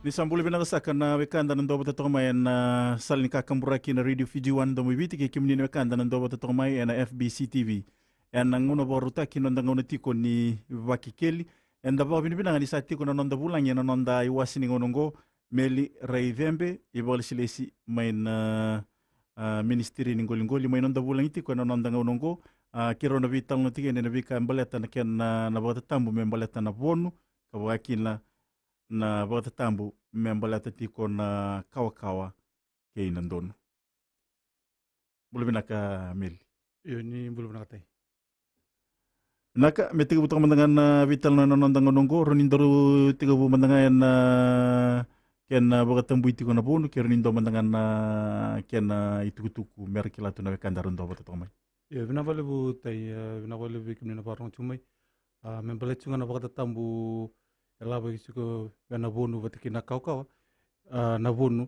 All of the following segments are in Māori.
Ni sambuli binakasaka na wekanda ng dobo tatomay na salin kakamburaki na Radio Fiji 1 do mibiti kay kimni wekanda ng dobo tatomay na FBC TV. En nanguno boruta kinonda ngono tiko ni wakikeli en da bobi binanga ni satiko na nonda bulang na nonda iwasini ngonongo meli raivembe ibol silesi may na ministeri ni ngolingoli may nonda bulang itiko na nonda ngonongo kiro na vital no tike na vika mbaleta na ken na batatambu membaleta na bonu kawakin na batatambu membaleta tiko na kawakawa kay nandun. Bulubin ka mil. Yun yung bulubin na katay. Naka may tiga butang mandangan na vital na nanondang ngonongo ronindoro tiga bu mandangan na ken batatambu itiko na bonu kiro nindo mandangan na ken itukutuku merkilato na wekandaron do batatomay. Ya vinavale bu tay vinavale bu kimni na parang chumay membalet chunga na batatambu elaba kisuko na bonu batikina kaukawa na bonu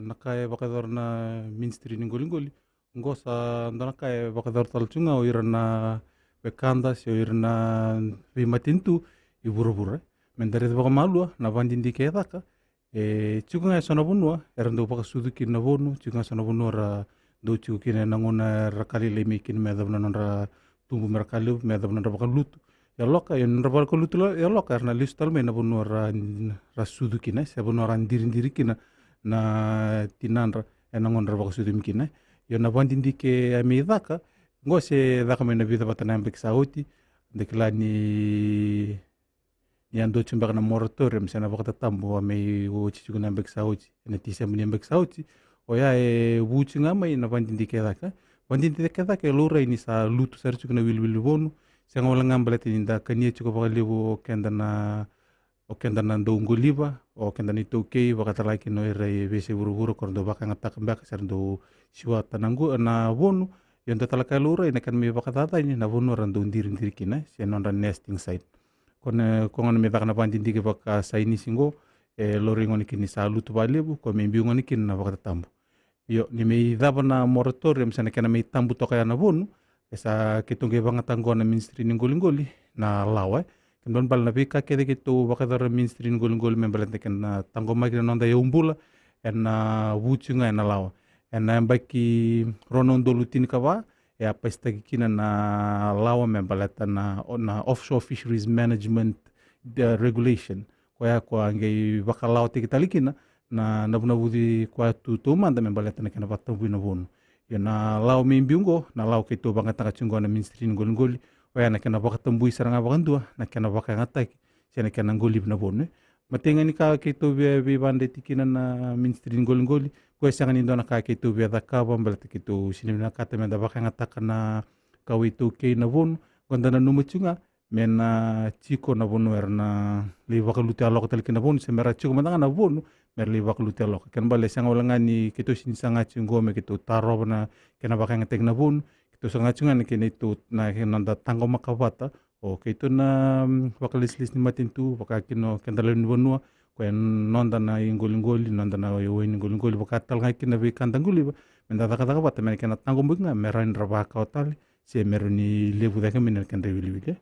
nakaya bakador na ministry ningoli ngosa ndana kaya bakador talchunga o irana bekanda si o irana vimatintu iburu-buru mendare baka malua na vandindi kedaka chunga sona bunua erando baka suduki na bonu chunga sona bunua ra do chukine nangona rakali lemikin medabna nonra tumbu merkali medabna baka lutu ya loka yon rabal ko lutu ya loka na listal me na bunua ra sudukina se bunua ran dirindiri na tinandra enangon ra baka sudumkina yo na vandindi ke amidaka ngose daka me na vida batana mbek sauti deklani ni ando chumbak na moratorium sana baka tambo ame o chichuguna mbek sauti na tisemni mbek sauti oya wuchi ngamai na vandindi kedaka lura ini sa lutu sar chukuna wilwil bonu senga wala ngambalete ninda kanie chuko bakalibu okenda na ndo ngoliba o kenda ni toke bakatalaki no ere vese buru-buru kordo baka ngatak mbak sar ndo siwa tanangu na bonu yon tatalaka lura ina kan me bakatata ini na bonu rando ndiri kina senon ran nesting site kongan me baka na vandindi ke baka saini singo loringoni kini sa lutu balebu ko me biungoni kini na bakatambo yo ni me daba na moratorium sana kena me tambu toka na bonu esa kitungge bangat tanggo na ministry ngoli na lawa kendon bal na bika kede kitu bakadar ministry ngoli membalente kena tanggo magi na nonda yumbula na wuchunga na lawa na baki ronon dolutin kawa ya pesta kina na lawa membaleta na offshore fisheries management regulation kwa ngai bakalaw tikitalikina na nabunabudi kwa tutuma da membaleta na kana batambu na bono ya na law mimbiungo na law kito bangat na kachungo na ministry ngoli oya na kana bakatambu isaranga bakandua na kana bakangataki sena kana ngoli na bono matenga ni ka kito be bande tikina na ministry ngoli kwa sanga ni ndona ka kito be da ka bambaleta kito sinina kata menda bakangataka na kawito ke na bono gonda na numuchunga mena chiko na bono erna li bakaluti alok talikina bono semera chiko mandanga na bono merli bakaluti alok kan bale sanga walanga ni kito sinsanga chingome kito taro na kena bakanga tek na bono kito sanga chunga ni kena itu na nanda tango makawata o kito na bakalislis ni matintu bakakino kendalin bonua ko nonda na ingolingoli nonda na ingolingoli bakatal ngakina be kandanguli menda takataka bata men kena tango mbinga meran rabaka otali se meruni lebu daka men kan rewili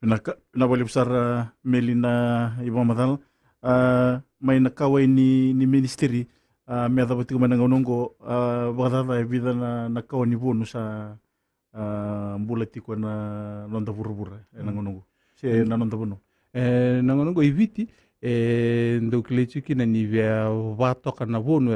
na bali besar Melina Ibu Madal may nakaway ni ministry may dapat ko manang unonggo bakata vida na nakaway ni bono sa bulati ko na nonda buru-buru nang unonggo si na nonda bono nang unonggo iviti ndo klechuki na ni via vato kana bono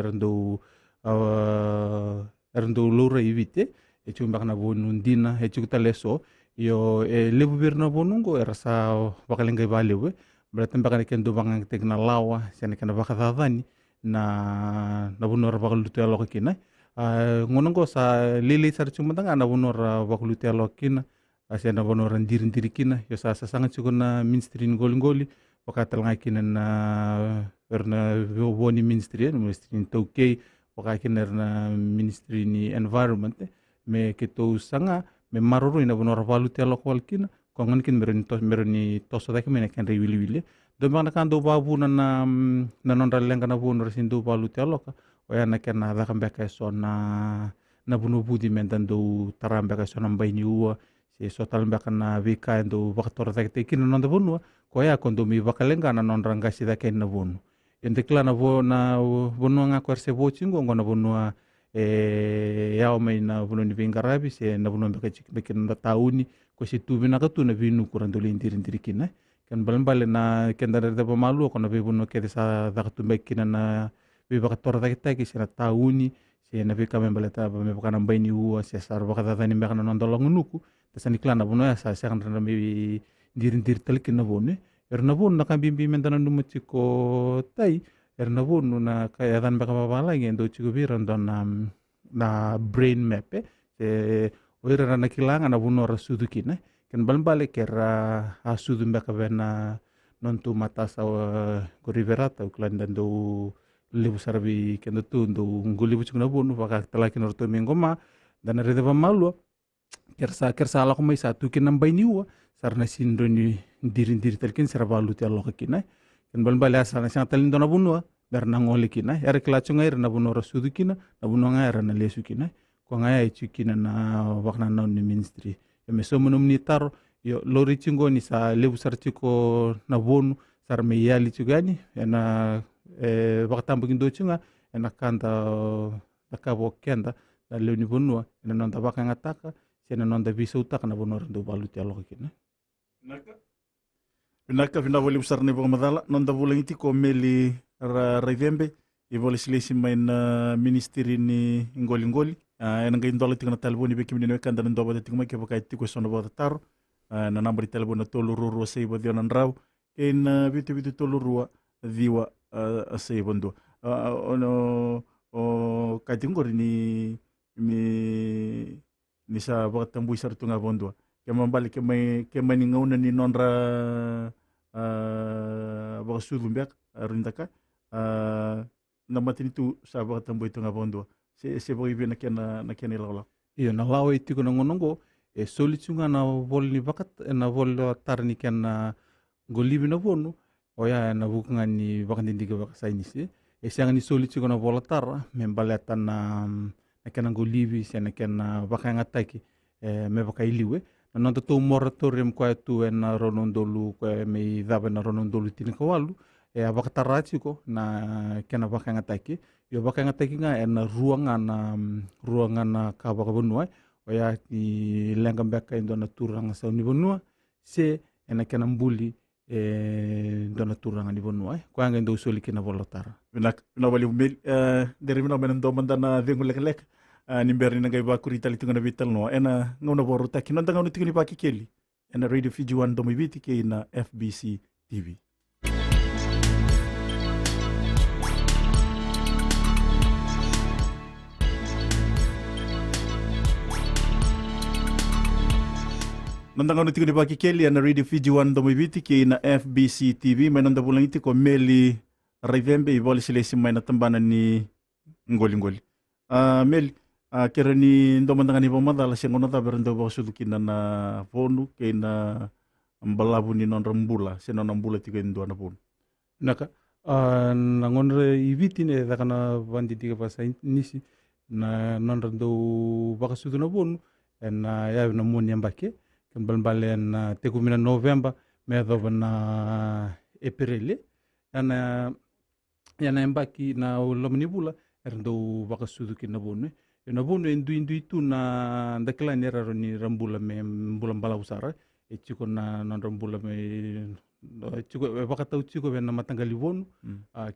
erndo lura ivite chumbak na bono ndina chukta leso yo lebu birna bonungo erasa bakalengai balewe berarti bakal kendo bangang tegna lawa sene kana bakadadani na bunor bakalutu alokina ngonongo sa lili sar chumandanga na bunor bakalutu alokina asena bunor ndiri kina yo sa sangat chukuna ministry ngoli bakatal ngakina na erna boni ministry tokei bakakina na ministry ni environment me keto sanga me maruru ina bonora valuti alok walkina kongan kin meroni toso dake mena kan rewili do bana kan do babu na nonra lenga na bonora sindu valuti alok oya na kan na kan beka so na bunu budi mendan do tarambe ka so na mbaini uwa se so tal beka na vika do vaktor dake kin nonda bonua ko ya kondo mi vakalenga na nonra ngasi dake na bonu Endekla na vonua nga kwarse vochingo ngona vonua yao mai na vonua ni vingarabi se na vonua mbeka na tauni ko se tuvi na katu na vinu kurandole indiri kina kan balambale na kenda da pamalu ko na ve vonua kede sa da katu mbekina na ve baka tora taki se na tauni se na ve kamembale ta me baka na mbaini ua se sar baka da ni mbeka na ndolong nuku tasani klana vonua sa kan na me indiri talikin na vonua erna vonu na kambimbi mendana numu chiko tai erna vonu na kaya dan baka babala ngendo chiko vira na brain map se oira na kilanga na vonu ora sudu kina ken balbale kera a sudu baka vena nontu matasa go riverata uklan dan do lebu sarbi kendo tu ndo ngolibu chiko na vonu baka talaki norto mengoma dan rede malu kersa ala ko mai satu kinam bainiwa sarna sindo ni diri talkin serbalu ti allo kina kan balbale asana sang talin dona bunua berna ngoli kina yar klachu ngai na bunora sudu kina na bunua ngai na lesu kina ko ngai chu kina na wakna na ni ministry e me somo ni tar yo lori chingo ni sa lebu sarchiko na bonu sar me yali chugani na wakta mbugin do chunga na kanda takabo kenda na leuni bunua na nonda baka ngataka sena nonda visa utaka na bunora do balu ti allo kina Pinaka vinavoli usarni vong madala nonda vulang iti ko meli raivembe i voli silesi main ministeri ni ngoli ena ngai ndola tingna talboni be kimni kanda ndoba de tingma ke bakai tiko sono bota tar na nambari talbona tolu ruru sei bodio nan raw ken vitu tolu rua diwa sei bondo ono o kaitingori ni sa bota tambui sartunga bondo kemambali kemai ni ngauna ni nonra baka sudumbiak rindaka namatini tu sa baka tambo itu ngabondo se baka ibi na kena ilawala iyo na lawa itiko na ngonongo solitunga na vol ni bakat na vol tar ni kena golibi na bonu oya na bukunga ni bakat dindiga baka sainisi siang ni solitunga na vol tar membalatan na kena golibi se na kena baka ngataki me baka iliwe na to moratorium kwa tu na ronondolu kwa me dava na ronondolu tin kawalu abaka tarati ko na kena baka ngataki yo baka ngataki nga na ruanga na ka baka bonua o ya ti lenga baka indona turanga sa ni bonua se ena kena mbuli dona turanga ni bonua kwa nga ndo soli kena volotara na wali mil dari mina menendo mandana vengu lek nimberni nangai bakuri tali tungana vital no ena ngona boru taki nonda ngona tingni paki keli ena Radio Fiji 1 domi viti ke na FBC TV nonda ngona tingni paki keli ena Radio Fiji 1 domi viti ke na FBC TV mai nonda bulang iti ko meli raivembe i voli silesi mai na tambana ni ngoli meli kera ni ndo mandangani pamadala siya ngona taber ndo baka sudukina na vonu kay na mbalabu ni non rambula siya non rambula tiga ndo na vonu naka na ngonre iviti ne da kana vandi tiga pasa nisi na non ndo baka sudu na vonu na ya na moni ambake kan balbale na tekumina November me do na April yana embaki na lomni bula ndo baka sudu kina vonu na vonu indu itu na ndakela ni raro ni rambula me mbula mbala usara chiko na non rambula me chiko baka tau chiko na matangali vonu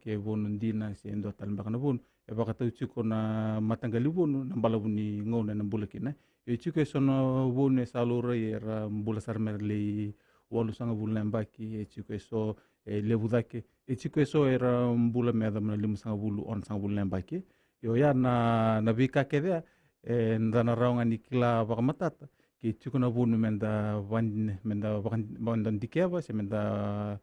ke vonu ndina se ndo talmbaka na vonu baka tau chiko na matangali vonu na mbala vuni ngona na mbula kina chiko sono vonu salura era mbula sarmerle walu sanga vula mbaki chiko so lebudake chiko so era mbula me adamna limu sanga vulu on sanga vula mbaki yo ya na vika kede ndana raunga ni kila baka matata ki chukuna vunu menda baka dikeva se menda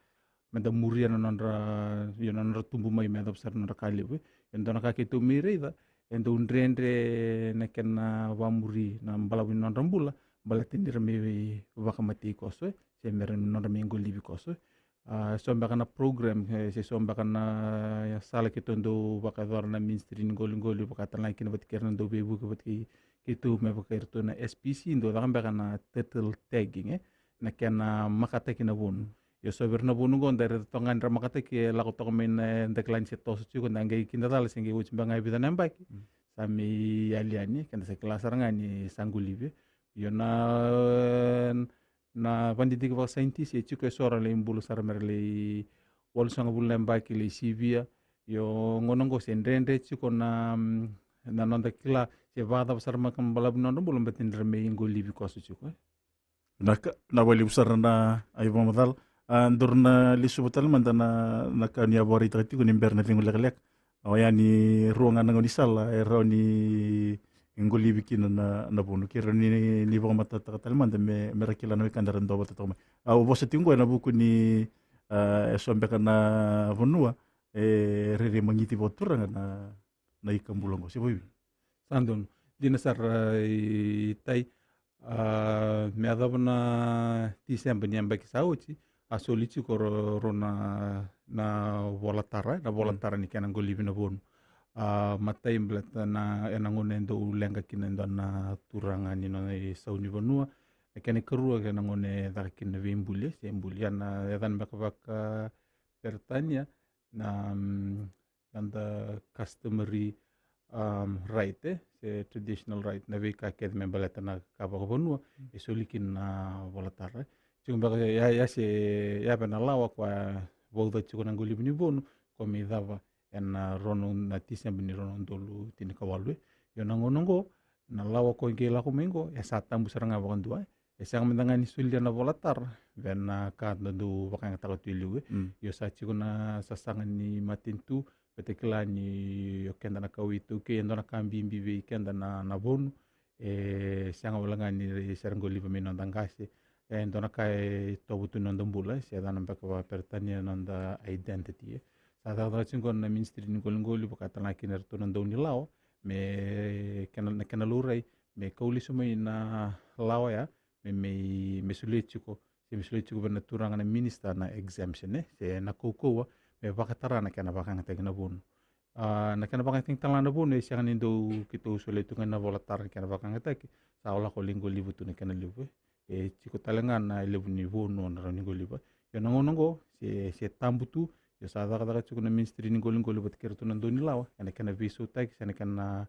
muria na nandra tumbu mai menda besar nandra kaliwe ndana kake tu mireida endo undrendre na kena vamuri na mbalawi nandra mbula balatindira me baka mati koso se mere nandra mengo libi koso somba kana program se somba kana sala kito ndo baka dor na ministry ngoli baka tanla kina bat kerna ndo bebu ko bat kitu me baka irto na SPC ndo da kana title tagging na kana makata kina bon yo so berna bunu go ndare tongan ramakata ki lako toko main ndeklan se toso chuko ndangai kindadala sengi uchi banga ibita nambaki sami aliani kanda se kelasar ngani sangulibe yo na panditi ka scientist e chuko sora le imbulu sarmer le wal sanga bul nambaki le sivia yo ngonongo sendende chuko na nonda kila se vada besar makam balab nondo belum betin reme ingolibi kosu chuko na wali besar na ayo mamadal andur na lisu betal manda na kani abori tati ko nimber na tingul lek awaya ni ruangan ngoni sala ero ni ingoli bikin na bunu kira ni bo mata tal manda me merakila no kandaran do bata toma au bosa tingo na buku ni sombe kana vonua rere mangiti botura na ikambulongo siboy sandon dinasar tai me adabna tisemba nyamba kisauchi asolichi koro na volatara ni kana ngolibi na bonu matai mblata na enangone ndo ulenga kinendo na turanga ni no sauni bonua kene kerua kena ngone dakin vimbule sembuli ana edan baka pertania na nanda customary right se traditional right na vika ked membalata na kabako bonua esolikin na volatara chumba ya se ya bana lawa kwa boda chukuna ngolibi ni bonu komi dava en rono na tisemba ni rono dolu tini kawalwe yo nangonongo na lawa ko ngela ko mengo ya satam busaranga bakandua sang mendangani sulia na volatar ben ka do bakang takotiliwe yo sa chikuna sasangan ni matintu petekla ni yo kenda na kawitu ke ndo na kambi mbibe kenda na bonu sang walangani serangoli pemino dangase ndo na kai tobutu nondombula sia dana bakwa pertania nonda identity sa chingon na ministry ni golngoli bakatana kiner to nondo ni lao me kana lurai me kauli sumai na lao ya me sulichiko bena turanga na minister na exemption se na kokowa me bakatara na kana bakang tegna bun na kana bakang ting talana bun e siang nindo kito sulitungan na volatar kana bakang teki sa ola ko linggo libutu ni kana libu chiko talengan na libu ni bun na linggo libu yo nangonongo se tambutu yo sa daga chiko na ministry ni golinggo libu kerto nando ni lawa kana viso teki kana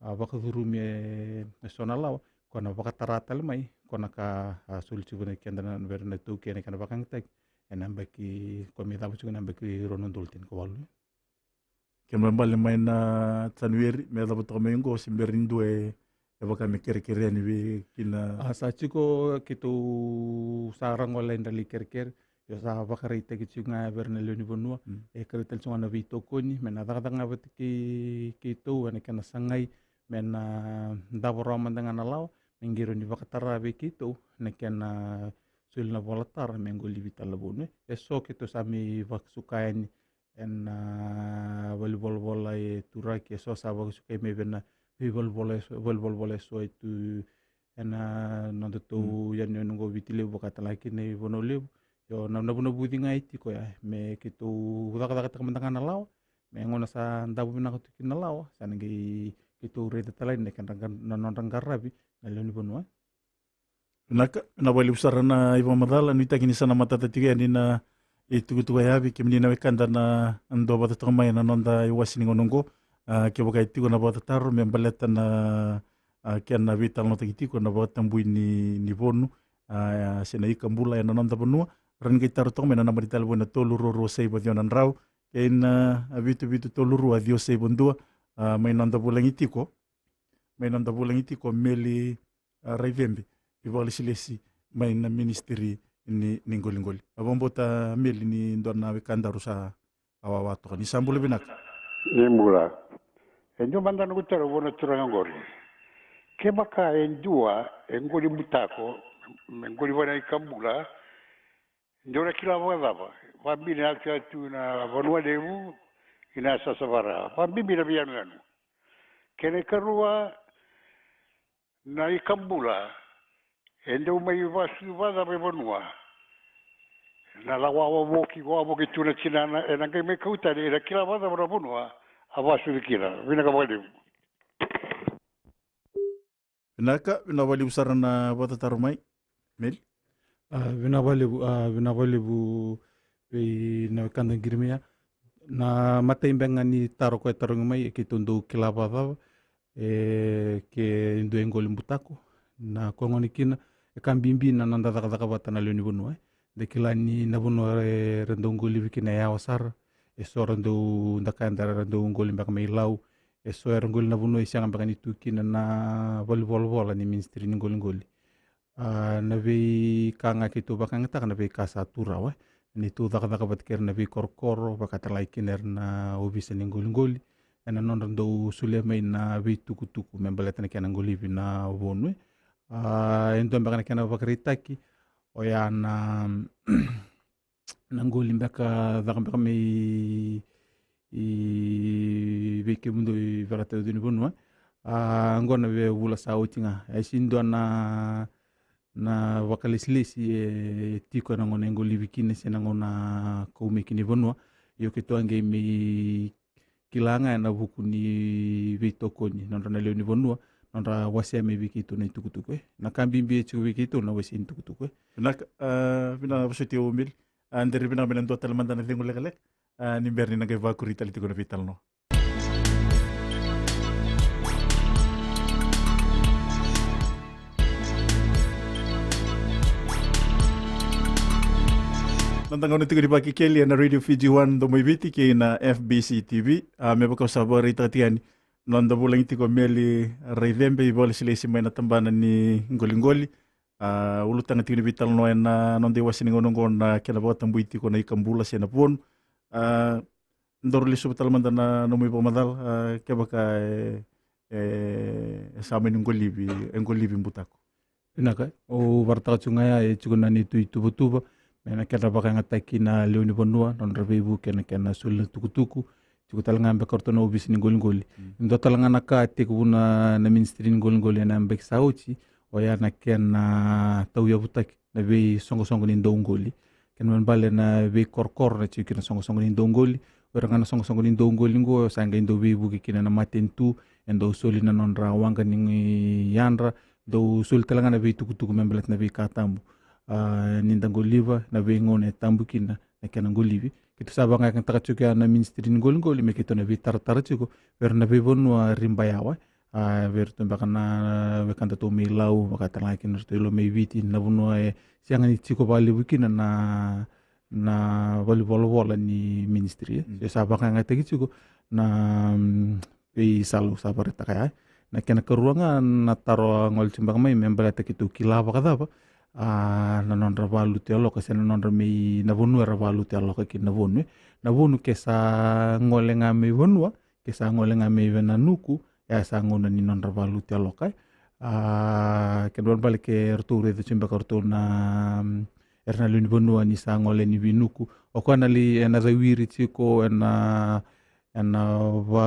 bakaduru me sona lawa kona bakataratal mai kona ka sulci bune kenda na verna tu kene kana bakang tek enamba ki komi tabu chuna baki ronon doltin ko walu kemba bale mai na tanweri me da boto mengo simberindu e baka me kere ni be kina sa chiko kitu sarang wala ndali kerker yo sa bakari tek chunga verna leni bonua e karitel chunga na vito koni mena daga ngabat ki tu ane kana sangai mena daboro mandanga na law mengiro ni bakatara be kito nekena sulna volatar mengoli vitala bune eso kito sami vaksukain en volleyball bola e turaki eso sa vaksukai me bena volleyball bola so itu en nondo tu yan ngo vitile bakatala kine bonole yo na bono budi ngai tiko ya me kito udaka tekamandanga na law me ngona sa ndabu na ko tikina law sangi itu reda talai nekan non rabi na leoni bonua na wali usara na iba madala ni takini sana matata tiga ni na itu yabi kimni na wekanda na ando bata toma na nonda iwasini ngonongo ke boka itiko na bata taru me baleta na ke na vital no tiko na bata mbui ni bonu sena ikambula na nonda bonua ran ke taru toma na marital bona tolu ro sei bodionan rau ke na vitu tolu ro adio sei bondua may nanda bulang itiko meli raivembe ibali silesi may na ministry ni ngolingoli abombota meli ni ndona wekandaru sa awawato kan isambule binak nimbula enjo manda no gutaro bona turanga ngori ke baka enjua engoli mutako ngoli bona ikambula ndora kila wadaba wabini akya tu na bonwa demu ina sasavara wabini na bianu kene karua na ikambula endo mai vasu vada be bonua na la wa woki tuna chinana ena ke me kauta ni kila vada bora bonua avasu kila vina ka wadi naka na wali usara na bota tarumai mel vinavalivu na kanda girmia na mataimbenga ni taro koe tarongi mai ke tundu kilava dhava ke indu engoli mbutako na kongoni kina kambimbi na nanda dhaka vata na leoni vunua de kilani na vunua rendo ngoli vikina ya wasara so rendo ndakanda rendo ngoli mbaka mai lau so ngoli na vunua isianga mbaka ni tukina na vola ni ministri ni ngoli na vei kanga ke tu bakanga tak na vei kasa tura ni tu dhaka vat ker na vei korkoro bakata laikiner na obisa ni ngoli na non rendo sule mai na vei tuku membaleta na kena ngoli na vonue endo mbaka na kena vakaritaki o ya na ngoli mbaka dhaka mbaka mai i veke mundo i varata duni vonue ngona ve vula sautinga sindo na wakaleslesi tiko na ngona ngoli vikine sena ngona kaumekini vonua yo ke toange mi kilanga na vuku ni vitokoni nondra leo ni vonua nondra wase me vikitu na tukutuku na kambimbi chu vikitu na wase tukutuku na vina vasuti umil andere vina benen total mandana lengole galek ni berni na geva kurita litiko na vital no Nantang ko di pagi keli na Radio Fiji 1 do moibiti ke na FBC TV. Me baka sabor ita tiani. Nonda bulang iti ko meli reidembe ibole silesi may natambanan ni ngoli-ngoli. Ulutang iti ni vital no na nonde wasin ngonong na kinabawa tambu iti ko na ikambula siya na pun. Ndorli subetal manda na nomoy pamadal kaya baka sa amin ngolibi mbutako. Inaka o varta chungaya chukuna ni tuba mena kena baka ngataki na leoni vonua non revivu kena sul tukutuku chukutal ngambe kortono obis ni ngoli ndo talanga ka tekuna na ministry ni ngoli na mbek sauchi oya na kena tauya butaki na ve songo ni ndongoli kenman bale na ve korkor na chikina songo ni ndongoli ora na songo ni ndongoli ngo sanga ndo vivu kina na matentu endo soli na non rawanga ni yandra do sul talanga na ve tukutuku membelat na ve katambu nindangoliva na vengone tambukina na kena ngolivi kitu sabanga kan takachuka na ministry ngoli me kitu na vitar chuko ver na vivonua rimbayawa ver tumbaka na vekanta to milau makata lakin rtelo me viti na vonua sianga ni chiko bali wikina na volleyball ni ministry sabanga ngata chuko na pe salu sabareta kaya na kena keruanga na taro ngol chumbaka mai membalata kitu kilava kadava na non ravalu te aloka sena non rami na vonu ravalu te aloka ki na vonu ke sa ngolenga me vonua ke sa ngolenga me vena nuku ya sa ngona ni non ravalu te aloka ke don bale ke rtoure de chimba karto na erna luni vonua ni sa ngole ni vinuku o kana li ena zawiri chiko ena va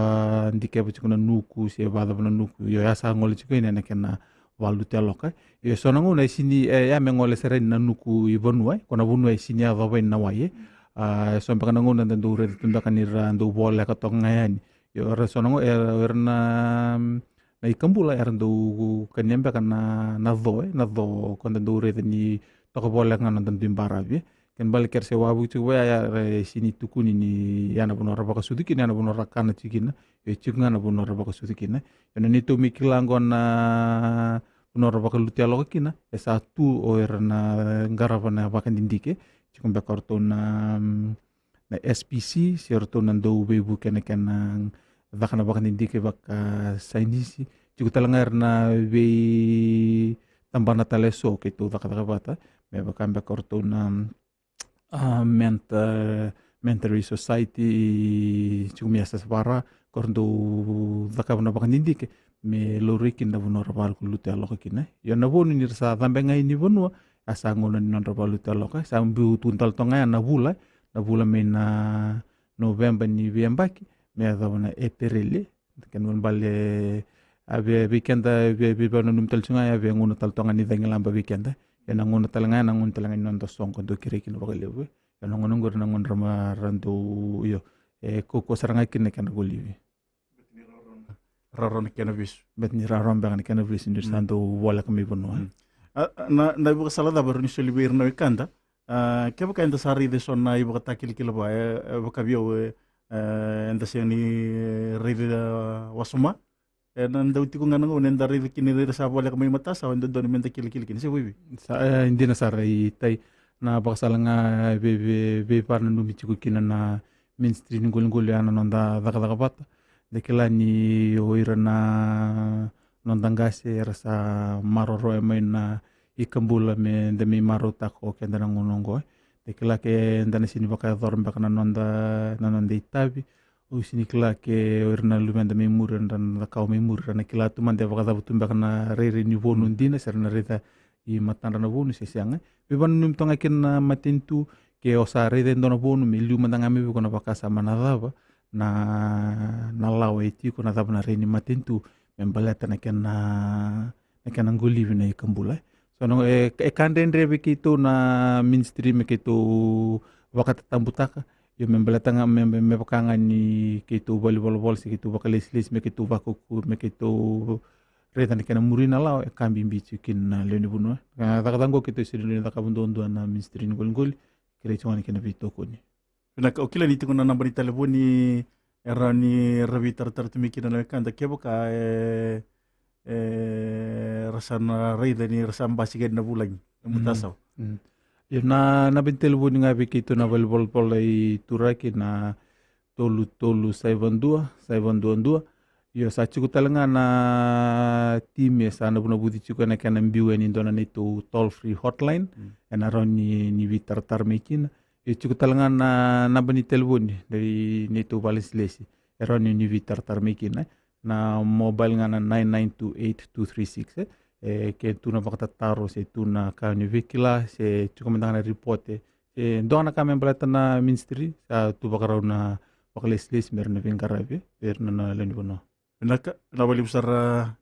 ndike ba chiko na nuku se va da nuku yo ya sa ngole chiko ina kena valu te aloka sonango na sini ya mengole sere na nuku i vonua kona vonua sini ya vava na waye so mpaka ngona ndo re tunda kanira ndo bola ka tonga yani yo re sonango na ikambula ya ndo kanyemba kana na do konda ndo re ni to bola ngana ndo imbarabi ken bal kerse wabu tu ya sini tukuni ni yana bonora baka sudiki yana bonora kana tikina chingana bonora baka sudikina yana ni to mikilango na bonora baka lutialo kina satu o erna ngaravana baka ndindike chikumbe karto na SPC sirto nando bebu kana vakana baka ndindike baka sainisi chikutalanga erna be tambana taleso ke to vakata bata me baka mbe karto na Mentary Society chumia sasvara korndo vakavna bakandindike me lorikin na vonora val kulute aloka kina yo na vonu ni sa tambenga ini vonua asa ngona ni nondra valute aloka sa mbu tuntal tonga na vula me na November ni viembaki me adavana April kan mon balle ave weekenda be bana numtal chunga ave ngona tal tonga ni dangilamba weekenda yana ngona talanga nondo songo do kireki no bagalewe yana ngona ngor na ngon rama rando yo koko saranga kinne kan golivi raron cannabis bet ni raron ba kan cannabis ni sando wala kami bonwa na ibu salada baru ni soli bir na wikanda ke baka enda sari de sonna ibu kata kili ba baka bio enda siang ni ride wasuma nanda uti ko ngana ngo nenda ride kini ride sa bola kamay mata sa enda doni menta kili kini si wiwi Hindi na saray tay na bakasala nga be parna numi chiku kina na ministry ni ngul yana nonda daka bata dekila ni oira na nondangase rasa maroro may na ikambula me demi maro tako kenda na ngunongo dekila ke ndana sini baka dorm baka na nonda itabi o sini kila ke oira na lumenda me muran dan kau me muran kila tu mande baka dabutum baka na rere ni vonu ndina serna reta I matanda na vonu sesianga beban num tonga ken na matentu ke osa rede ndona vonu me liu mandanga me ko na bakasa manadava na lawa eti ko na dava na reni matentu membalata na ken na ngolivi na ikambula so no e kandendre be kito na ministry me kito wakata tambutaka yo membalata nga me bakanga ni kito volleyball si kito bakales me kito bakuku me kito reta ni kena murina lao e kambi mbichi kin na leoni bunua takatango kito isiri na kabundondo na ministry ngol kire chwani kena vito koni na okila ni tikuna namba ni telefoni era ni ravitar tartumiki na kanda keboka rasana rida ni rasam basigan na bulang mutasaw yo na bintelefoni nga kito na volleyball polai turaki na tolu 722 yo sa chiku talanga na team ya sana buna budi chiku na kana mbiwe ni ndona ni to toll free hotline and around ni vitar tarmekin yo chiku talanga na bani telefoni dari ni to balislesi around ni vitar tarmekin na mobile nga na 9928236 ke tu na bakata taro se tu na ka ni vikila se chiku mendanga na report ndona ka membrata na ministry sa tu bakaraw na bakalisles meron na vingarabe meron na lenibono Naka nawali besar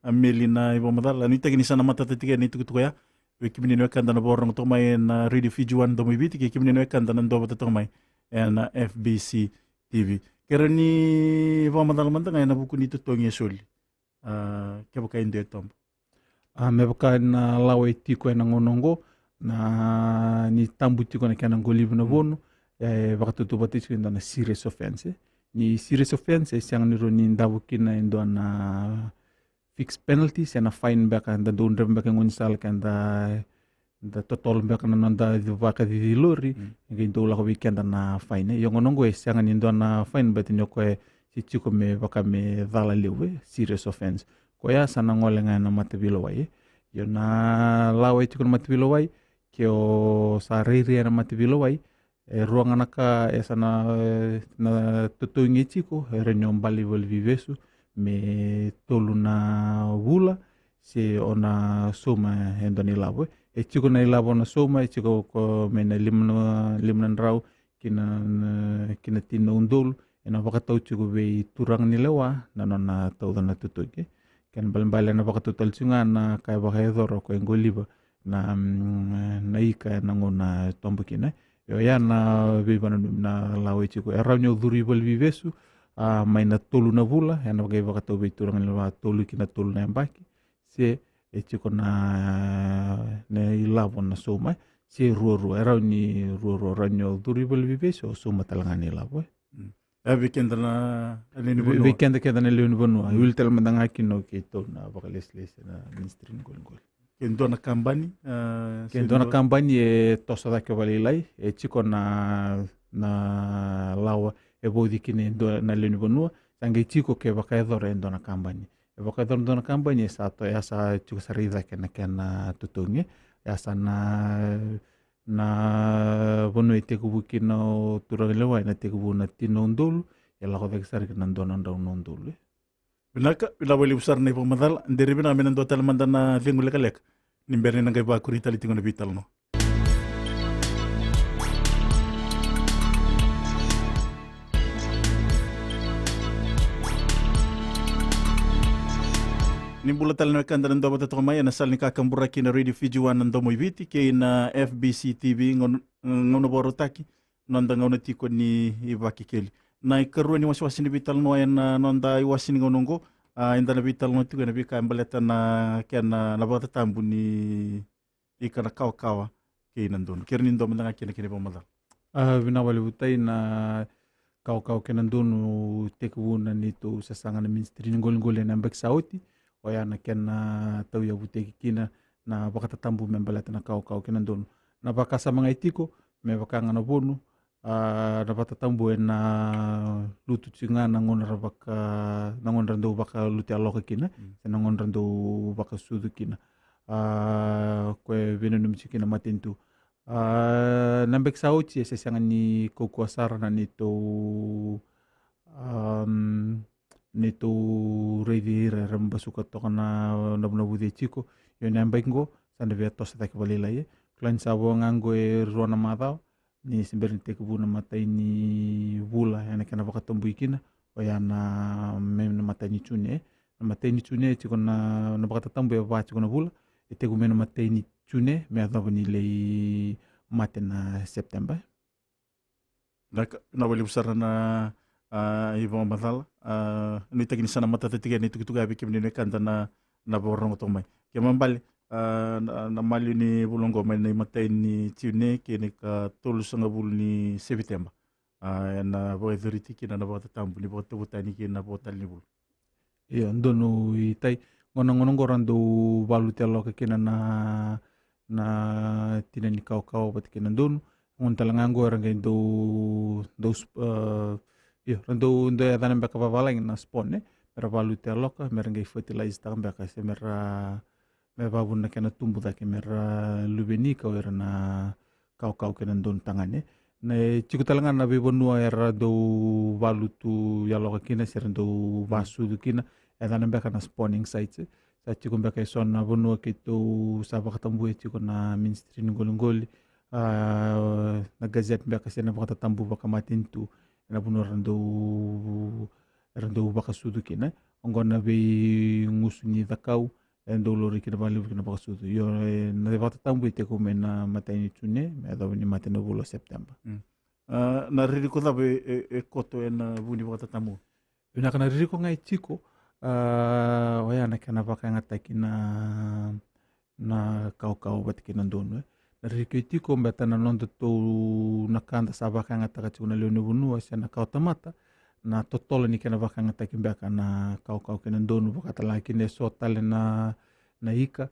ameli na ibu madal anu ita gini sana mata tetika ni tuku ya wikimini no kanda na borong to mai na radio fijuan do mai biti kimini no kanda na do bata to mai na FBC TV kerani ibu madal manta ngai na buku ni tutongi soli ke baka inde tombo me baka na lawe tiko na ngonongo na ni tambu tiko na kana ngolibu na bono baka tutu batis na serious offense ni serious offense siang niro ni ndawu kina ndo na fixed penalties na fine baka da don rem baka ngunsal kan da total baka na nanda baka di lori ngi do la ko weekend na fine yo ngonongo siang ni ndo na fine but nyoko si chiko me baka me dala lewe serious offense ko ya sana ngolenga na matabilo wai yo na lawe chiko matabilo wai kyo sa riri na matabilo wai ruangan naka sana na tutungi chiko renyom bali vivesu me tolu na wula se ona soma endoni labo chiko na ilabo na soma chiko ko mena limna rau kina tino undol ena bakatau chiko be turang ni lewa na nona tau na tutungi kan balbala na bakatutal chunga na kai bakayador ko engoliba na ika na ngona tombukina yo ya na bibana na lawe chiko eranyo duri bal vivesu mai na tolu na vula ya na bagai baka tau turang lewa tolu kina tolu na mbaki se chiko na ilabo na soma se ruo ranyo duri bal vivesu soma talangani labo weekend na alini bono weekend ke na leoni bono wil tel mandanga kino ke to na baka les na ministry ngol kendo na kambani tosa da ke valilai chiko na lawa bodi kine na leni bonua sange chiko ke baka dore ndo na kambani baka dore ndo na kambani sa to ya sa chiko sarida ke na tutunge ya sa na bono ite ku bukino turalewa na te ku na tinondol ya la ko de sar ke na ndo ndol Binaka bila wali besar na ipong madal ndiri bina amin ando talman na lingul kalek nimberni nang gaiba kurita litingon na vital no. Nimbulatal na kanda ng dobo tato kamay nasal ni kakamburaki na Radio Fijuan ng domo ibiti kay na FBC TV ngono borotaki nonda ngono tiko ni Ibaki Keli. Na ikaruan ni waswasi ni vital no ayan nonda iwasin ngonongo inda na vital no tiko na bika ambaleta na kaya na nabata tambu ni ikana kawa ke nandun kirni ndo mendanga kene ba madal Vina wale utai na kau ke nandunu teke wuna ni tu sasanga na ministri ngol na mbek sauti o ya na kena tau ya buteki kina na bakatatambu membalata na kau ke nandunu na bakasa mga itiko me bakanga na bonu na batatambu na lutu tsinga na ngonra ndo baka luti aloka kina na ngonra ndo baka sudu kina kwe vino kina matintu nambek sauti sa sanga ni kukuasara na nito reidira ramba suka toka na nabu de chico yo nambek ngo sanda via tosa tak balila ye klan sabo ngango ruana madao ni simberin te kubuna matai ni bula yana kana bakatombu ikina o yana mem na matai ni chune na matai ni chune chiko na bakatatambu ya ba chiko na bula ite kumena matai ni chune me adhabu ni lei mate na September. Na wale usara na Ivan Madala ni tagini sana matata tiga ni tukutuga abi kimni ne kanda na borong to mai ke mambali na mali ni bulongo mai na matai ni chune ke ni ka tolu sanga bul ni September na bo authority ki na bo tatambu ni bo tubutani ki na bo tal ni bul Iya ndono itai ngono gorando balu telo ke kina na tina ni kau bat kina ndono ngon talangango ranga rando ya dana beka babalang na spone mera balu telo ka mera ngai fertilize ta beka se mera babun na kena tumbu ta ke mera lubeni ka era na kau kina ndono tangane na chiku talangan na bibonua era do balu tu ya loka kina serando basu du kina dana beka na spawning sites sa chiku beka son na bonua kitu sa bakatambu chiku na ministry ngolingoli na gazet beka sena bakatambu baka matintu na bonua rando baka sudu kina ngona be ngusuni dakau endo lori kina bali kina baka sudu yo na bakatambu te ko mena matani tune me do ni mateno bulo September na riri ko dabe koto na buni bakatambu ina kana riri ko ngai chiku waya na kana baka ngataki na kau bat kina ndono na rikiti ko mbeta na nondo to na kanda sa baka ngataka chiku na leone bunua sia na kau tamata na totolo ni kana baka ngataki mbeka na kau kina ndono baka talaki ne so tale na ika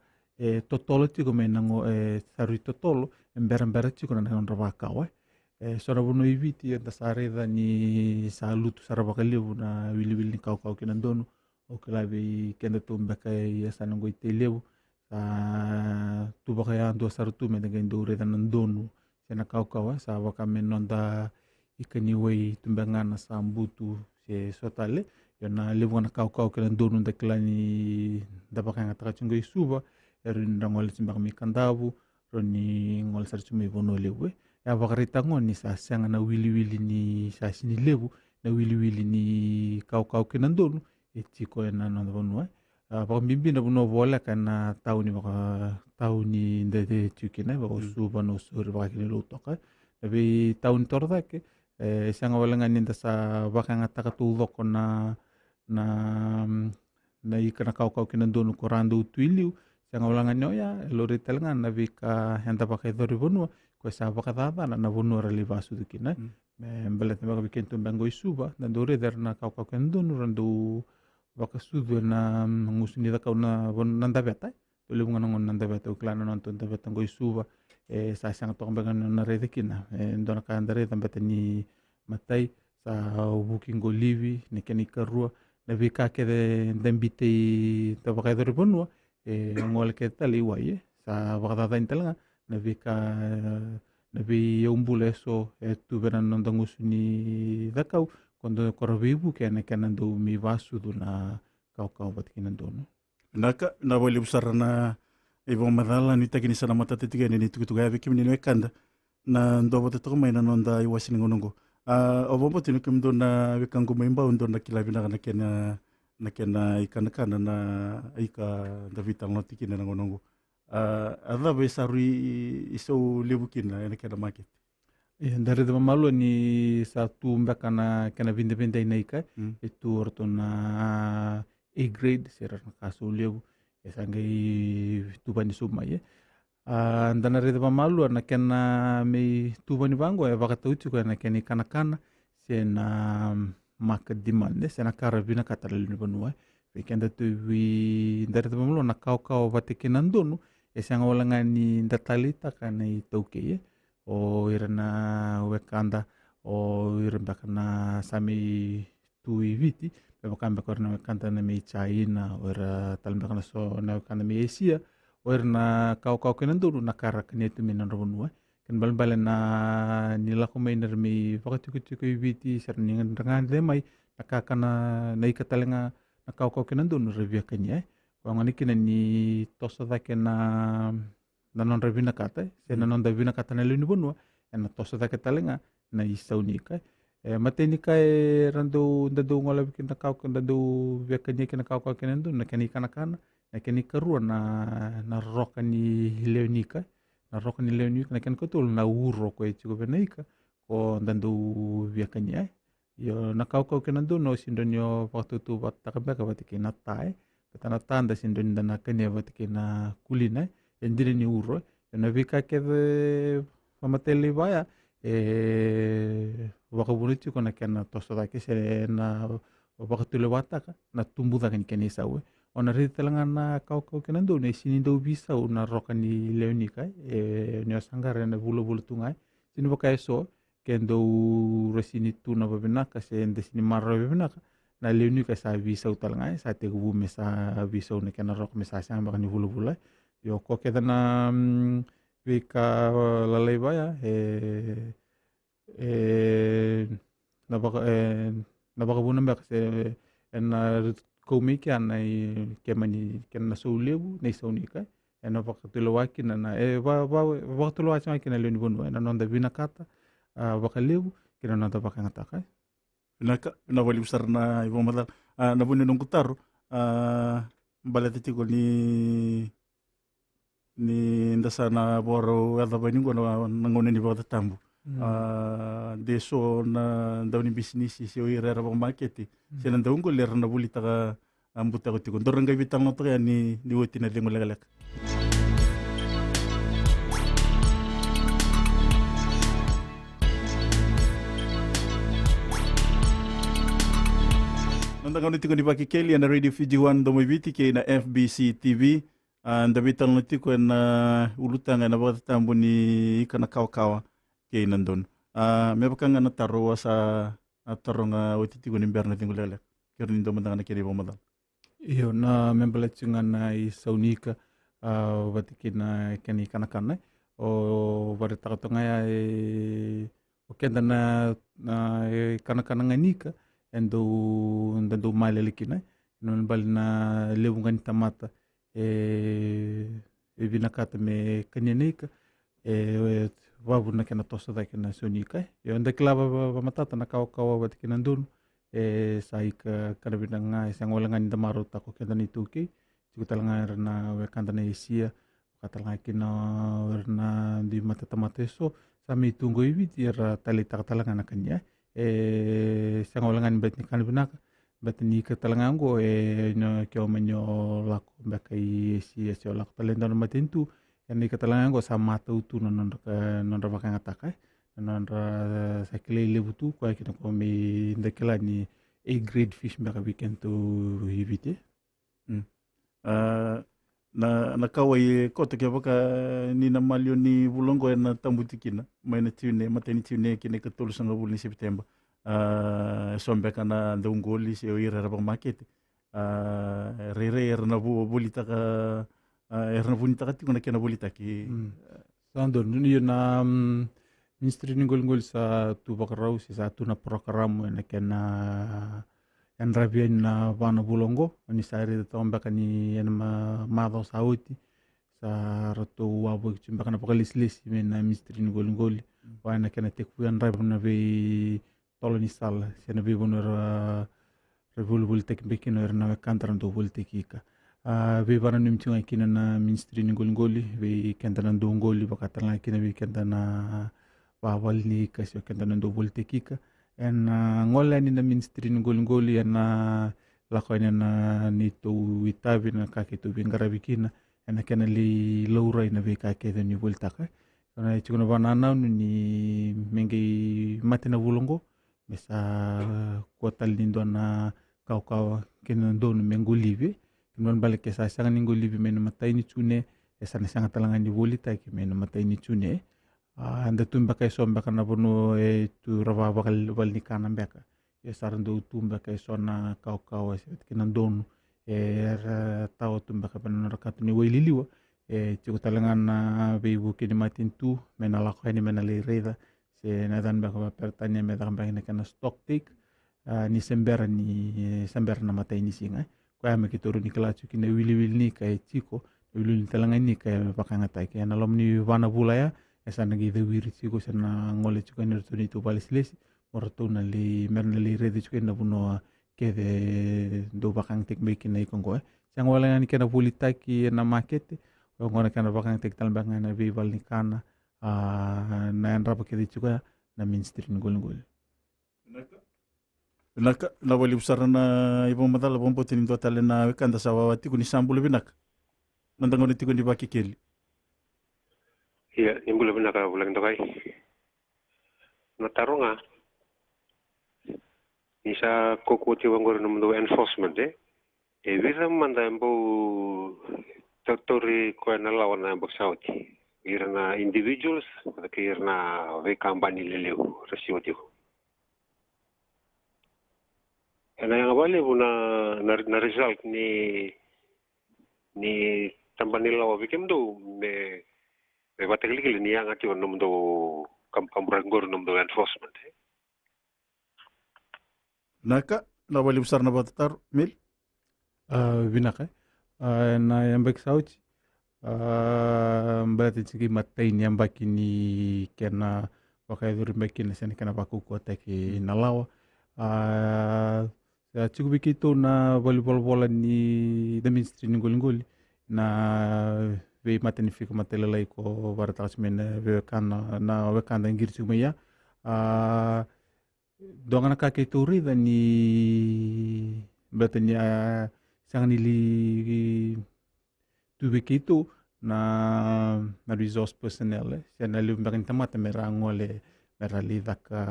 totolo chiku me nango sarui totolo mbera chiku na nondra baka sora bunu ibiti da sareda ni salutu sarabaka lebu na wili ni kau kina ndono o kelabi kenda tu mbaka ya sana ngoi telebu tu baka ya ando sarutu me dengan do reda nandonu sena kau sa baka menonda ikani wei tumbangana sambutu se sotale yana lebu na kau kena nandonu da kelani da baka ngata chungoi suba erin rangol simbak mi kandabu roni ngol sarchu me bono lebu ya baka ritango ni sa sanga na wili ni sa sini lebu na wili ni kau kena nandonu chiko na no bonua pa bimbi na bono vola kana tauni ndede chukina ba suba no sur ba kini lutoka tapi taun torda ke sanga wala ngani nda sa baka ngata ka tu loko na ikana kau kina ndono korando tuiliu sanga wala ngani ya lori telnga na vika henda baka dori bonua ko sa baka dada na bonua rali basu dikina mbelet na baka bikentu bango isuba na dore derna kau kina ndono rando baka sudu na ngusuni da kau na nanda beta tuli bunga ngon nanda beta uklana nonton da beta ngoi suba sa sanga to mbanga na rede kina ndona ka ndare da beta ni matai sa buking go livi ne keni karua na vika ke de dembite to baka do ribonwa ngol ke tali waye sa baka da intela na vika na vi umbule so tu beran nonda ngusuni da kau quando korvibu ke na kanando mi vasu do na kau bat kinandono na wale usara na Ivan Madala ni takini sana matata tiga ni tukutuga abi kimni no kanda na ndobo to mai na nonda iwasini ngonongo obombo tinu kimdo na wikangu memba undo na kilabi na kena ikana na ika David Alnoti kina na ngonongo adha be sarui iso lebukina na kena market dari de malu ni satu mbaka na kena vinde inaika itu orto na A grade serar na kaso lebu esangai tuban di suma ye Andana reda pamalu na kena me tuvani vango e vakatauti ko na kena kanakana sena maka dimande sena karabina katalini vanua e kenda tu vi ndare pamalu na kau vateke nandono e sanga walangani ndatalita kana i tauke o irana wekanda o irana kana sami tui viti pe bakamba korna wekanda na me China o ira talamba kana so na wekanda me Asia o na kau kenan dulu na karak ni tu minan ronua kan bal na nila ko may narmi pakatukutu ko viti sar ningan rangan de mai nakakana na ikatalenga na kau kenan dulu review kanya ko ngani kina ni tosa da kena na non review na kata se na non review na kata na luni bonua na tosa da katalenga na isaunika mateni kai rando ndado ngola kina kau ndado vekanya kina kau kenan dulu na kani kana na keni karua na roka ni leonika na ken kotul na uro ko e chiko venaika ko ndandu viakanya yo na kau kenando no sindonyo waktu tu batakabeka batike na tae petana tanda sindon dana kenya batike na kulina endire ni uro na vika keve pamatele baya wakabunitu ko na kena tosoda ke se na wakatule wataka na tumbuda kan kenisa we ona rita talanga na kau kenando ne sini do bisa una roka ni leonika ne sangare na bulu tungai sini baka so kendo resini tuna babenaka se ende sini marra babenaka na leonika sa bisa utalanga sa te gu mesa bisa una kena roka mesa sanga ni bulu yo ko keda na vika lalai baya na baka buna mbak se na komi kia na kemani kena soulebu nei saunika na vakatulo waki na vakatulo waki kena leoni bonu na nonda vina kata vakalebu kena nonda vakangataka na wali besar na ibu madal na buni nung kutaru balete tiko ni ndasa na boro ada baningo na ngone ni bota tambu deso na dauni bisnisi si oira ra marketi sena daungo ler na buli taka ambuta ko tiko doranga bitang no to ni woti na lengo legalek nanda ngone tiko ni baki keli na radio Fiji 1 do mobiti ke na FBC TV anda bitang no tiko na ulutanga na bota tambu ni kana kawa ke nandun me bakanga na taro sa taronga otitigo ni berna tingulele kerni do mandanga na kiri bomadal iyo na membalatunga na i saunika vatikina kani kana o varetatonga ya o kenda na kana nganika endo malelikina non bal na lewungan tamata vinakata me kanyanika wabu na kena tosa da kena sonika yo nda klaba matata na kau wat kena ndun sai ka kana binanga isang wala ngani damaro ta ko kena ni tuki tiku talanga na we kanta na Asia katalanga kena na di matata mateso sami tungo ibi tira talita talanga na kanya isang wala ngani bet ni kana binaka bet ni ka talanga ngo no kyo manyo lako bakai Asia so lako talenda na matentu yani katalangan ko sa mata utu non bakang ataka non sa kile lebutu ko kita ko me ndekela ni a grade fish mbaka weekend to hivite na kawai ko to ke baka ni na malio ni bulongo na tambutikina mai na tune mateni tune kine ka tolu sanga bul ni September sombeka na ndongoli se oira ra market rere na bolita ka erna bonita kati kuna kena bolita ki sando ni na ministry ni ngol sa tu bakarau si sa tu na program na kena en rabia na vana bulongo ni sari de tomba kani en ma sauti sa rato wabu chimba kana pakalislis men na ministry ni ngol wana kena teku en rabia na ve toloni sal sena ve bonora revol tek bekino na kantran do vol tekika ve vana nimtunga kina na ministry ni ngol ve kentana do ngol bakatala kina ve kentana wawal ni kasyo kentana do vol tekika en ngola ni na ministry ni ngol en lakoina na nito itabi na kakitu bingara bikina ena kena li laurai na veka kede ni voltaka kana chukuna banana ni mengi matina vulongo mesa kota lindo na kau kena don mengo live kemudian balik ke sa sangan ningo live mena matai ni chune esa na sangat talangan ni volita ke mena matai ni chune anda tumba kai somba kana bono tu rava bakal bal ni kana beka sarando tumba kai sona kau kena don tau tumba ka ban rakatu ni waililiwa chiku talangan na bibu kini matin tu mena lako ni mena le reda se na dan ba ka pertanya me dan ba kana stock take ni sembera na mata ini singa ko ame ki toru ni kalachu kina wili ni kai chiko wili ni talangan ni kai bakanga tai kai na lom ni wana bula ya esa na gi de wiri chiko sana ngole chuka ni tu ni tu balislesi morto na li merna li reda chuka na buno ke de do bakang tek me kina ikongo sang wala ni kana bulita ki na market ngona kana bakang tek tal banga na vival ni kana na andra pa kedi chuka na mainstream gol Naka na wali usara na ibang matala bombo tinin to tale na kanda sa wawati kuni sambulo binak. Nandang ni tikuni baki keli. Iya, imbulo binaka bulang tokai. Natarunga. Isa kokuti wangor namdo enforcement visa manda mbo totori ko na lawana boksauti. Irna individuals, irna ve company leleu resiwati. Ena yang bali na result ni tambani lawa bikem do me batakli ni yang ati onum do kamburangor num do enforcement Naka na wali usara na batatar mil. binaka na yambek sauti berarti segi matai ni yambaki ni kena pakai duri baki na seni kena paku kota ki na lawa cukup begitu na bola ni demonstri ni goli na ve mata ni fika mata lalai ko baratas men ve kana na ve kana ngir cuma ya dongan kaki turi dan ni berarti sangat nili tu begitu na resource personnel sana lu makin tempat merang oleh merali daka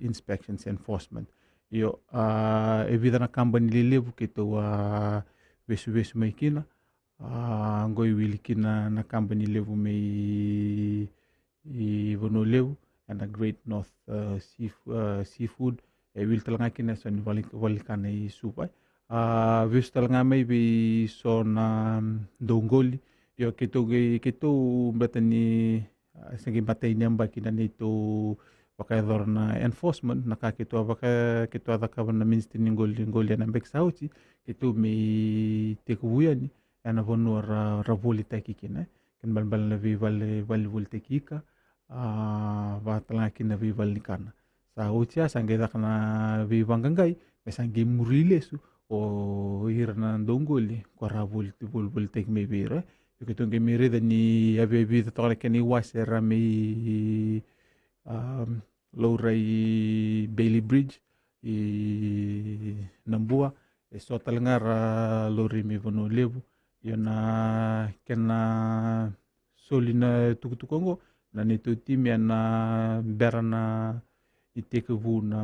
inspections enforcement yo evidana company lile begitu besu maikina ngoi wilikina na company level mai vono level and a Great North Seafood wil talanga kina son walikan ai supai vis talanga mai bi son dongoli yo kito batani segi batay nyamba kina nito pakai dorna enforcement nakakito kita ada kawan na ministry ngoli na bek sauti kito mi tekuyani ana vono ravoli takikina kan balbal na val tekika batala kina vival nikana sa ucia sangeda kana vivangangay mesangi murilesu o irna dongoli kwara bul tek me bira yukitung gemire dani abebi tole kani wasera me Laurai Bailey Bridge nambua so talangara lori me vono levu yona kena solina tukutukongo na nito tim na berana itekevu na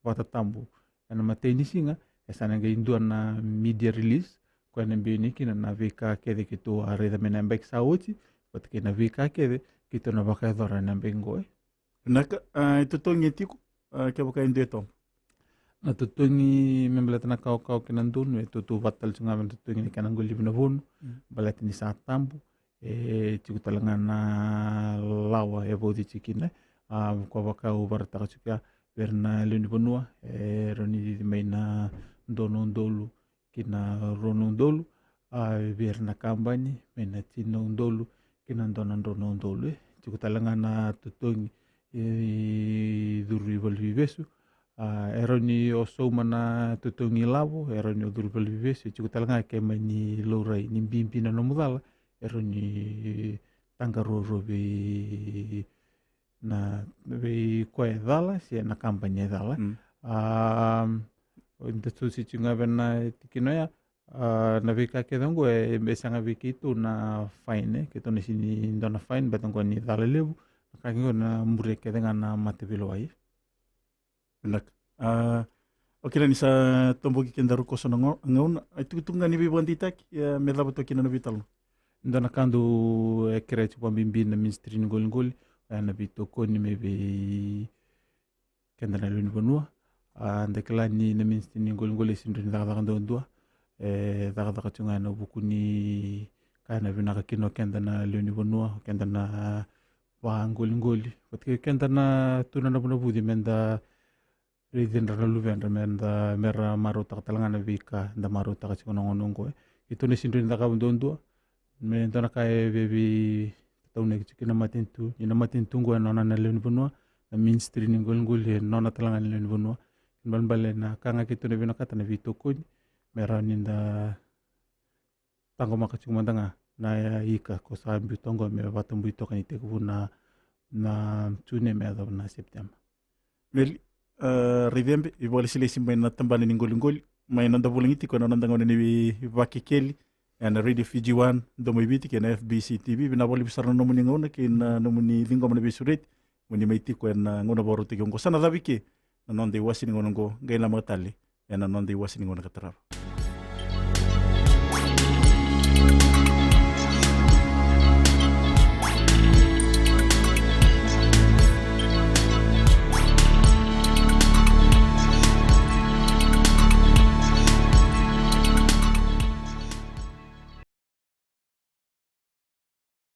watatambu na mateni singa esana gaindu na media release kwa nambeni kina na veka kede kito areda mena mbek sauti patke na veka kede kito na baka dora na bengo Naka ito tong yetiku kaya baka hindi ito. na tutungi membelat na kau kinandun tu batal sunga men tutungi ni kanang guli binavun balat ni sa tambu ciku talangan na lawa bodi cikina kwa baka ubarta ka berna luni bonua roni mai na donondolu kina ronondolu berna kambani mena tinondolu kina donondolu ciku talangan na tutungi duri volvivesu eroni oso mana tutungi lavo eroni duri volvivesu ciku talangan ke mani lorai ni bimpina no mudala eroni tangaroro be koe dala si na kampanye dala inda tu si chunga bena tikinoya na vika ke dango e besanga viki tu na fine ke to ni sini ndona fine batango ni dalelevu ka ngo na mure ke dengan na matevilo ai Benak. Okila ni sa tombo ki kenda ruko sono ngauna. Itu tunga ni bibuan titak ya medaba to kina na vital. ndona kandu e krechi po bimbi na ministri ngol ngol na bito ko ni mebe kenda na luni bonua ndekla ni na ministri ngol ngol sindri daga daga ndua daga daga tunga na buku ni kana vina ka kino kenda na luni bonua kenda na wa ngol ngol patke kenda na tuna na bona budi menda ridin na luvenda menda mera maruta talanga na vika nda maruta ka chikono ngonongo itu ni sindri daga ndua me ndona kai bebi taune kina matintu ina matintu nona na leni bonua na ministry ni ngol nona talanga ni leni bonua balbale na kanga kitu ne bina kata na vito ko mera ninda tango makachu mandanga na ya ika ko sa mbitongo me batumbu to kan ite ko na tune me da na september Mel rivembe ibole sile simba na tambani ni ngol mai nanda bulingiti ko nanda ngone ni vakikeli and Radio Fiji 1 do mo ibiti ken FBC TV bina boli bisar no muni ngona ken no muni lingo mo bisurit muni maiti ko na ngona boru te ko sana dabike na nonde wasini ngono go gaila matali na nonde wasini ngona katrava